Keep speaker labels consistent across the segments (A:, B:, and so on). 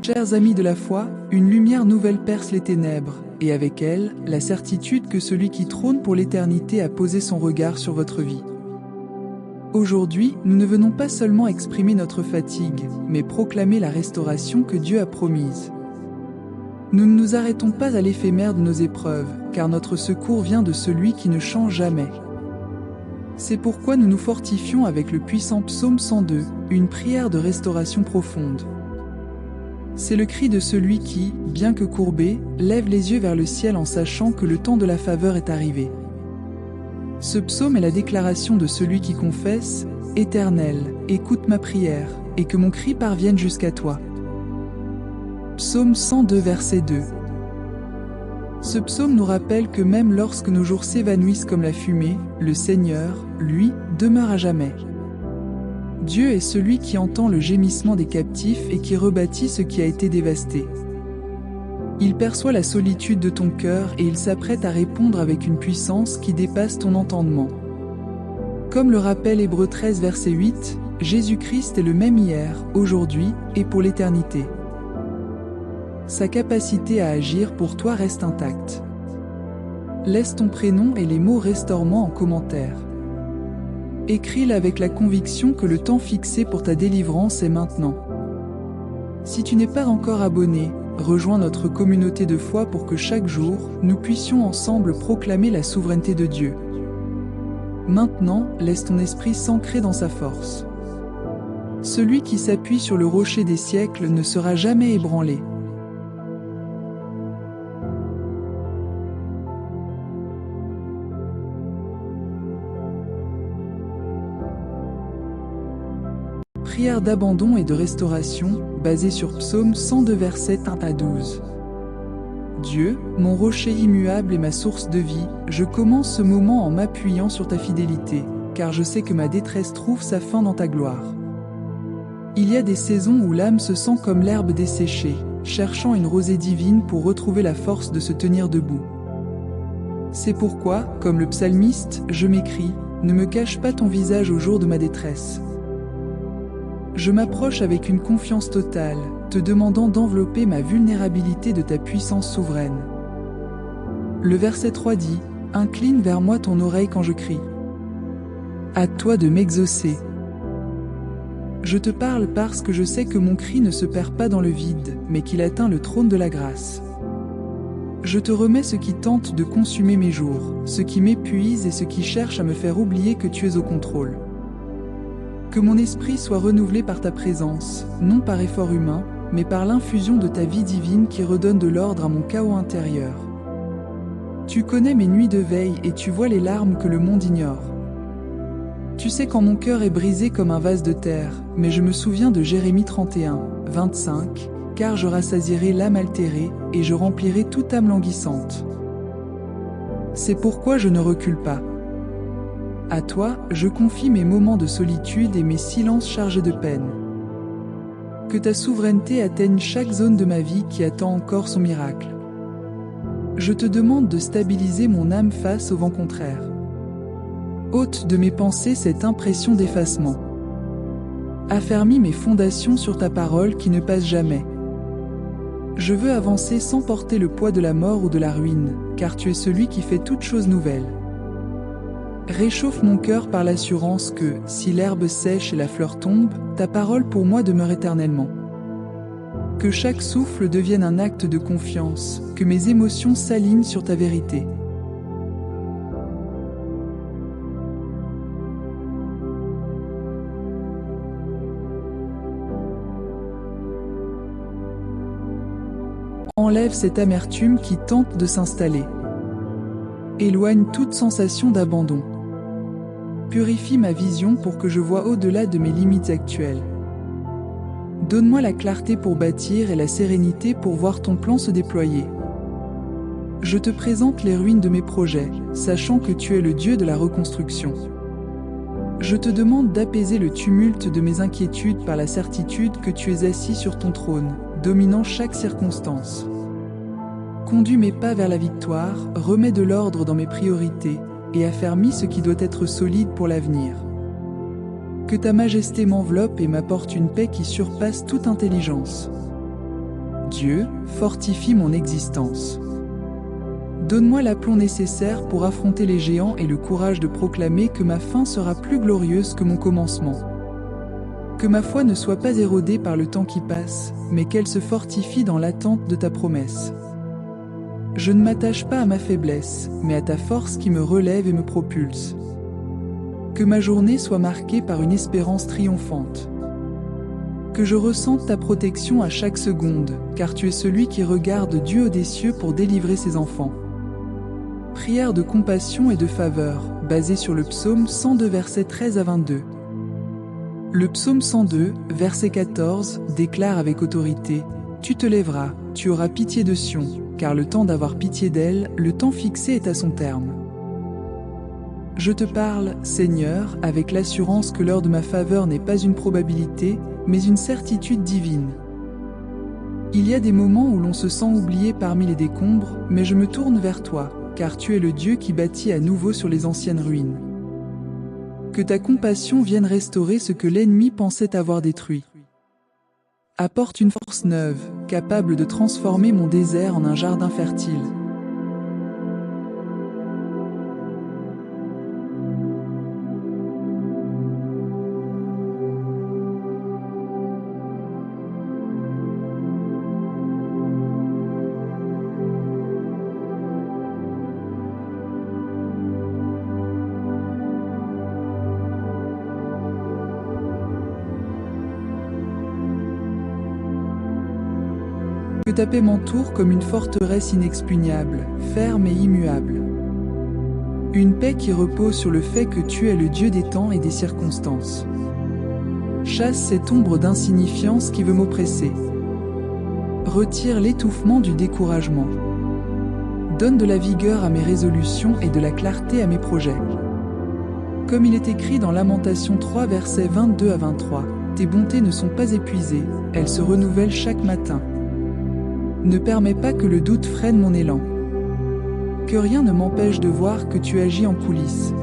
A: Chers amis de la foi, une lumière nouvelle perce les ténèbres, et avec elle, la certitude que celui qui trône pour l'éternité a posé son regard sur votre vie. Aujourd'hui, nous ne venons pas seulement exprimer notre fatigue, mais proclamer la restauration que Dieu a promise. Nous ne nous arrêtons pas à l'éphémère de nos épreuves, car notre secours vient de celui qui ne change jamais. C'est pourquoi nous nous fortifions avec le puissant psaume 102, une prière de restauration profonde. C'est le cri de celui qui, bien que courbé, lève les yeux vers le ciel en sachant que le temps de la faveur est arrivé. Ce psaume est la déclaration de celui qui confesse « Éternel, écoute ma prière, et que mon cri parvienne jusqu'à toi ». Psaume 102 verset 2. Ce psaume nous rappelle que même lorsque nos jours s'évanouissent comme la fumée, le Seigneur, lui, demeure à jamais. Dieu est celui qui entend le gémissement des captifs et qui rebâtit ce qui a été dévasté. Il perçoit la solitude de ton cœur et il s'apprête à répondre avec une puissance qui dépasse ton entendement. Comme le rappelle Hébreux 13 verset 8, Jésus-Christ est le même hier, aujourd'hui et pour l'éternité. Sa capacité à agir pour toi reste intacte. Laisse ton prénom et les mots restaurement en commentaire. Écris-le avec la conviction que le temps fixé pour ta délivrance est maintenant. Si tu n'es pas encore abonné, rejoins notre communauté de foi pour que chaque jour, nous puissions ensemble proclamer la souveraineté de Dieu. Maintenant, laisse ton esprit s'ancrer dans sa force. Celui qui s'appuie sur le rocher des siècles ne sera jamais ébranlé. Prière d'abandon et de restauration, basée sur Psaume 102 versets 1 à 12. Dieu, mon rocher immuable et ma source de vie, je commence ce moment en m'appuyant sur ta fidélité, car je sais que ma détresse trouve sa fin dans ta gloire. Il y a des saisons où l'âme se sent comme l'herbe desséchée, cherchant une rosée divine pour retrouver la force de se tenir debout. C'est pourquoi, comme le psalmiste, je m'écrie, ne me cache pas ton visage au jour de ma détresse. Je m'approche avec une confiance totale, te demandant d'envelopper ma vulnérabilité de ta puissance souveraine. Le verset 3 dit « Incline vers moi ton oreille quand je crie. À toi de m'exaucer. » Je te parle parce que je sais que mon cri ne se perd pas dans le vide, mais qu'il atteint le trône de la grâce. Je te remets ce qui tente de consumer mes jours, ce qui m'épuise et ce qui cherche à me faire oublier que tu es au contrôle. Que mon esprit soit renouvelé par ta présence, non par effort humain, mais par l'infusion de ta vie divine qui redonne de l'ordre à mon chaos intérieur. Tu connais mes nuits de veille et tu vois les larmes que le monde ignore. Tu sais quand mon cœur est brisé comme un vase de terre, mais je me souviens de Jérémie 31, 25, car je rassasierai l'âme altérée et je remplirai toute âme languissante. C'est pourquoi je ne recule pas. À toi, je confie mes moments de solitude et mes silences chargés de peine. Que ta souveraineté atteigne chaque zone de ma vie qui attend encore son miracle. Je te demande de stabiliser mon âme face au vent contraire. Ôte de mes pensées cette impression d'effacement. Affermis mes fondations sur ta parole qui ne passe jamais. Je veux avancer sans porter le poids de la mort ou de la ruine, car tu es celui qui fait toutes choses nouvelles. Réchauffe mon cœur par l'assurance que, si l'herbe sèche et la fleur tombe, ta parole pour moi demeure éternellement. Que chaque souffle devienne un acte de confiance, que mes émotions s'alignent sur ta vérité. Enlève cette amertume qui tente de s'installer. Éloigne toute sensation d'abandon. Purifie ma vision pour que je voie au-delà de mes limites actuelles. Donne-moi la clarté pour bâtir et la sérénité pour voir ton plan se déployer. Je te présente les ruines de mes projets, sachant que tu es le Dieu de la reconstruction. Je te demande d'apaiser le tumulte de mes inquiétudes par la certitude que tu es assis sur ton trône, dominant chaque circonstance. Conduis mes pas vers la victoire, remets de l'ordre dans mes priorités, et affermis ce qui doit être solide pour l'avenir. Que ta majesté m'enveloppe et m'apporte une paix qui surpasse toute intelligence. Dieu, fortifie mon existence. Donne-moi l'aplomb nécessaire pour affronter les géants et le courage de proclamer que ma fin sera plus glorieuse que mon commencement. Que ma foi ne soit pas érodée par le temps qui passe, mais qu'elle se fortifie dans l'attente de ta promesse. Je ne m'attache pas à ma faiblesse, mais à ta force qui me relève et me propulse. Que ma journée soit marquée par une espérance triomphante. Que je ressente ta protection à chaque seconde, car tu es celui qui regarde du haut des cieux pour délivrer ses enfants. Prière de compassion et de faveur, basée sur le psaume 102 versets 13 à 22. Le psaume 102, verset 14, déclare avec autorité « Tu te lèveras, tu auras pitié de Sion, car le temps d'avoir pitié d'elle, le temps fixé est à son terme. » Je te parle, Seigneur, avec l'assurance que l'heure de ma faveur n'est pas une probabilité, mais une certitude divine. Il y a des moments où l'on se sent oublié parmi les décombres, mais je me tourne vers toi, car tu es le Dieu qui bâtit à nouveau sur les anciennes ruines. Que ta compassion vienne restaurer ce que l'ennemi pensait avoir détruit. Apporte une force neuve, capable de transformer mon désert en un jardin fertile. Que ta paix m'entoure comme une forteresse inexpugnable, ferme et immuable. Une paix qui repose sur le fait que tu es le Dieu des temps et des circonstances. Chasse cette ombre d'insignifiance qui veut m'oppresser. Retire l'étouffement du découragement. Donne de la vigueur à mes résolutions et de la clarté à mes projets. Comme il est écrit dans Lamentation 3 versets 22 à 23, tes bontés ne sont pas épuisées, elles se renouvellent chaque matin. Ne permets pas que le doute freine mon élan. Que rien ne m'empêche de voir que tu agis en coulisses.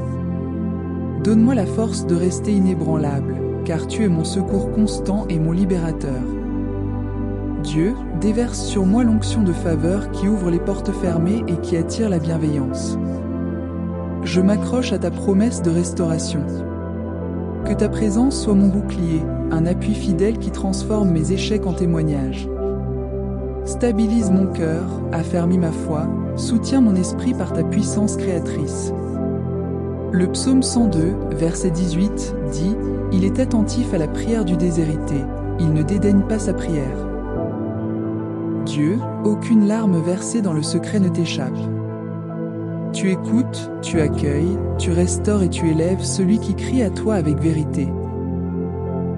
A: Donne-moi la force de rester inébranlable, car tu es mon secours constant et mon libérateur. Dieu, déverse sur moi l'onction de faveur qui ouvre les portes fermées et qui attire la bienveillance. Je m'accroche à ta promesse de restauration. Que ta présence soit mon bouclier, un appui fidèle qui transforme mes échecs en témoignages. Stabilise mon cœur, affermis ma foi, soutiens mon esprit par ta puissance créatrice. Le psaume 102, verset 18, dit « Il est attentif à la prière du déshérité, il ne dédaigne pas sa prière. » Dieu, aucune larme versée dans le secret ne t'échappe. Tu écoutes, tu accueilles, tu restaures et tu élèves celui qui crie à toi avec vérité.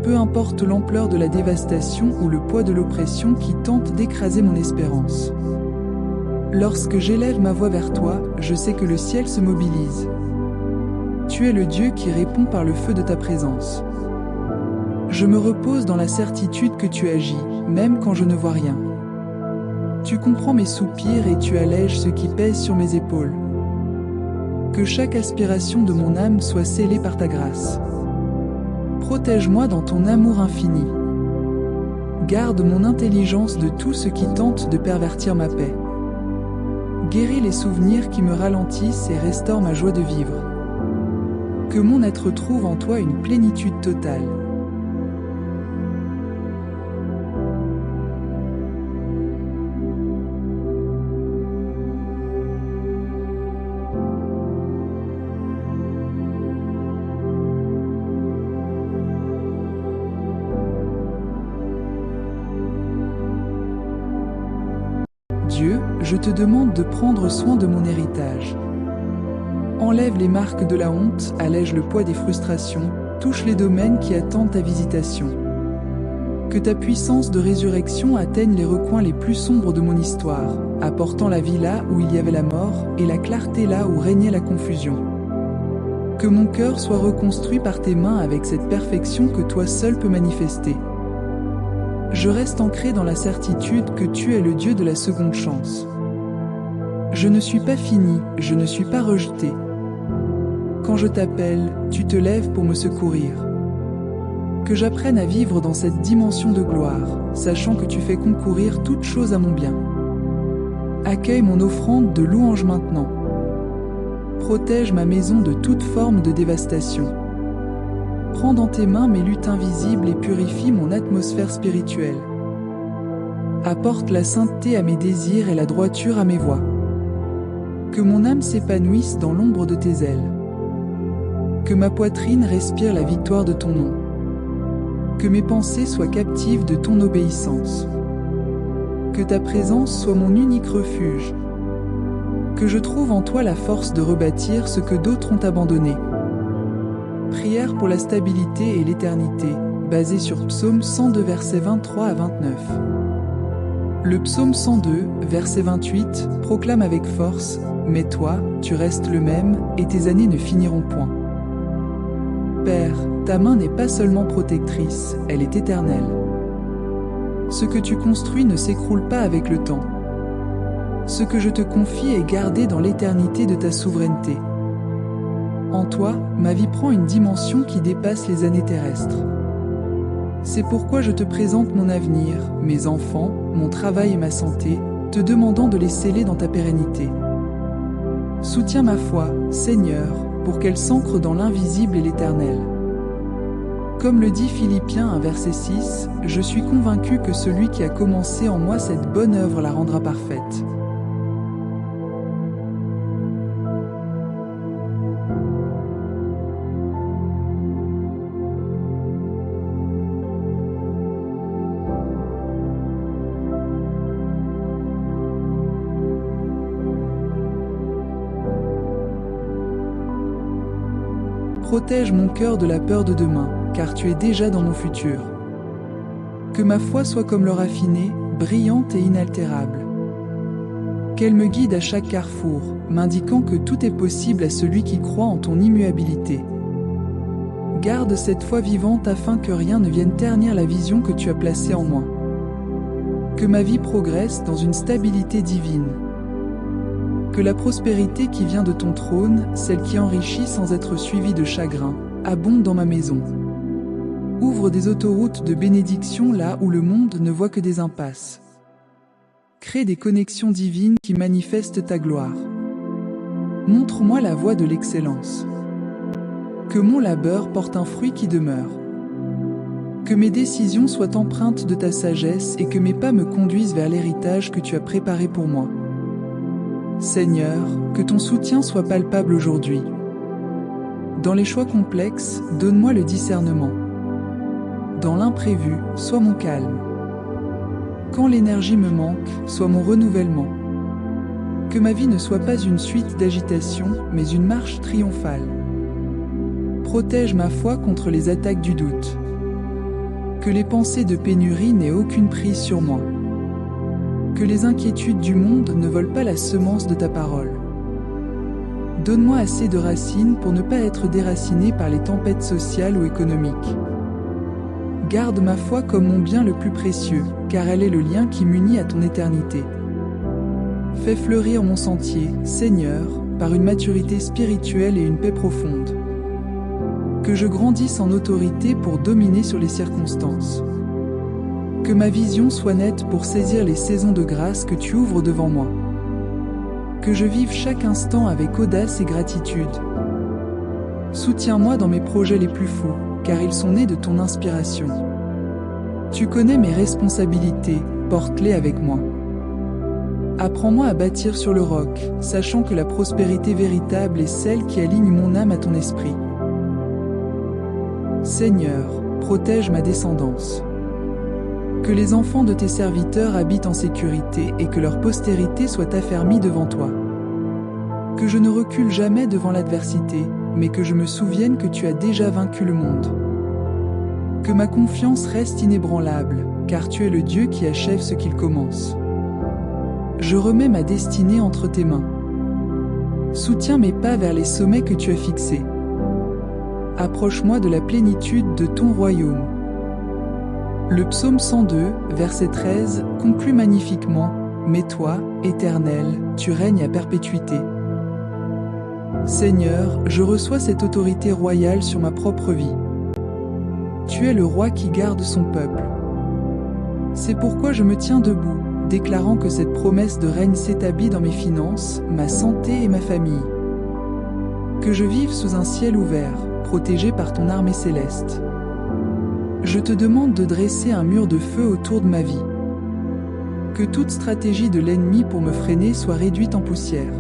A: Peu importe l'ampleur de la dévastation ou le poids de l'oppression qui tente d'écraser mon espérance. Lorsque j'élève ma voix vers toi, je sais que le ciel se mobilise. Tu es le Dieu qui répond par le feu de ta présence. Je me repose dans la certitude que tu agis, même quand je ne vois rien. Tu comprends mes soupirs et tu allèges ce qui pèse sur mes épaules. Que chaque aspiration de mon âme soit scellée par ta grâce. Protège-moi dans ton amour infini. Garde mon intelligence de tout ce qui tente de pervertir ma paix. Guéris les souvenirs qui me ralentissent et restaure ma joie de vivre. Que mon être trouve en toi une plénitude totale. Dieu, je te demande de prendre soin de mon héritage. Enlève les marques de la honte, allège le poids des frustrations, touche les domaines qui attendent ta visitation. Que ta puissance de résurrection atteigne les recoins les plus sombres de mon histoire, apportant la vie là où il y avait la mort et la clarté là où régnait la confusion. Que mon cœur soit reconstruit par tes mains avec cette perfection que toi seul peux manifester. Je reste ancré dans la certitude que tu es le Dieu de la seconde chance. Je ne suis pas fini, je ne suis pas rejeté. Quand je t'appelle, tu te lèves pour me secourir. Que j'apprenne à vivre dans cette dimension de gloire, sachant que tu fais concourir toutes choses à mon bien. Accueille mon offrande de louange maintenant. Protège ma maison de toute forme de dévastation. Prends dans tes mains mes luttes invisibles et purifie mon atmosphère spirituelle. Apporte la sainteté à mes désirs et la droiture à mes voies. Que mon âme s'épanouisse dans l'ombre de tes ailes. Que ma poitrine respire la victoire de ton nom. Que mes pensées soient captives de ton obéissance. Que ta présence soit mon unique refuge. Que je trouve en toi la force de rebâtir ce que d'autres ont abandonné. Prière pour la stabilité et l'éternité, basée sur Psaume 102 versets 23 à 29. Le psaume 102, verset 28, proclame avec force « Mais toi, tu restes le même, et tes années ne finiront point. » Père, ta main n'est pas seulement protectrice, elle est éternelle. Ce que tu construis ne s'écroule pas avec le temps. Ce que je te confie est gardé dans l'éternité de ta souveraineté. En toi, ma vie prend une dimension qui dépasse les années terrestres. C'est pourquoi je te présente mon avenir, mes enfants, mon travail et ma santé, te demandant de les sceller dans ta pérennité. Soutiens ma foi, Seigneur, pour qu'elle s'ancre dans l'invisible et l'éternel. Comme le dit Philippiens 1 verset 6, je suis convaincu que celui qui a commencé en moi cette bonne œuvre la rendra parfaite. Protège mon cœur de la peur de demain, car tu es déjà dans mon futur. Que ma foi soit comme l'or affiné, brillante et inaltérable. Qu'elle me guide à chaque carrefour, m'indiquant que tout est possible à celui qui croit en ton immuabilité. Garde cette foi vivante afin que rien ne vienne ternir la vision que tu as placée en moi. Que ma vie progresse dans une stabilité divine. Que la prospérité qui vient de ton trône, celle qui enrichit sans être suivie de chagrin, abonde dans ma maison. Ouvre des autoroutes de bénédiction là où le monde ne voit que des impasses. Crée des connexions divines qui manifestent ta gloire. Montre-moi la voie de l'excellence. Que mon labeur porte un fruit qui demeure. Que mes décisions soient empreintes de ta sagesse et que mes pas me conduisent vers l'héritage que tu as préparé pour moi. Seigneur, que ton soutien soit palpable aujourd'hui. Dans les choix complexes, donne-moi le discernement. Dans l'imprévu, sois mon calme. Quand l'énergie me manque, sois mon renouvellement. Que ma vie ne soit pas une suite d'agitation, mais une marche triomphale. Protège ma foi contre les attaques du doute. Que les pensées de pénurie n'aient aucune prise sur moi. Que les inquiétudes du monde ne volent pas la semence de ta parole. Donne-moi assez de racines pour ne pas être déraciné par les tempêtes sociales ou économiques. Garde ma foi comme mon bien le plus précieux, car elle est le lien qui m'unit à ton éternité. Fais fleurir mon sentier, Seigneur, par une maturité spirituelle et une paix profonde. Que je grandisse en autorité pour dominer sur les circonstances. Que ma vision soit nette pour saisir les saisons de grâce que tu ouvres devant moi. Que je vive chaque instant avec audace et gratitude. Soutiens-moi dans mes projets les plus fous, car ils sont nés de ton inspiration. Tu connais mes responsabilités, porte-les avec moi. Apprends-moi à bâtir sur le roc, sachant que la prospérité véritable est celle qui aligne mon âme à ton esprit. Seigneur, protège ma descendance. Que les enfants de tes serviteurs habitent en sécurité et que leur postérité soit affermie devant toi. Que je ne recule jamais devant l'adversité, mais que je me souvienne que tu as déjà vaincu le monde. Que ma confiance reste inébranlable, car tu es le Dieu qui achève ce qu'il commence. Je remets ma destinée entre tes mains. Soutiens mes pas vers les sommets que tu as fixés. Approche-moi de la plénitude de ton royaume. Le psaume 102, verset 13, conclut magnifiquement « Mais toi, Éternel, tu règnes à perpétuité. » Seigneur, je reçois cette autorité royale sur ma propre vie. Tu es le roi qui garde son peuple. C'est pourquoi je me tiens debout, déclarant que cette promesse de règne s'établit dans mes finances, ma santé et ma famille. Que je vive sous un ciel ouvert, protégé par ton armée céleste. Je te demande de dresser un mur de feu autour de ma vie. Que toute stratégie de l'ennemi pour me freiner soit réduite en poussière.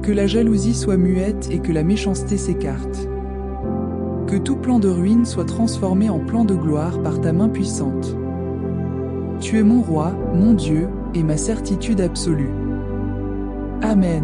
A: Que la jalousie soit muette et que la méchanceté s'écarte. Que tout plan de ruine soit transformé en plan de gloire par ta main puissante. Tu es mon roi, mon Dieu, et ma certitude absolue. Amen.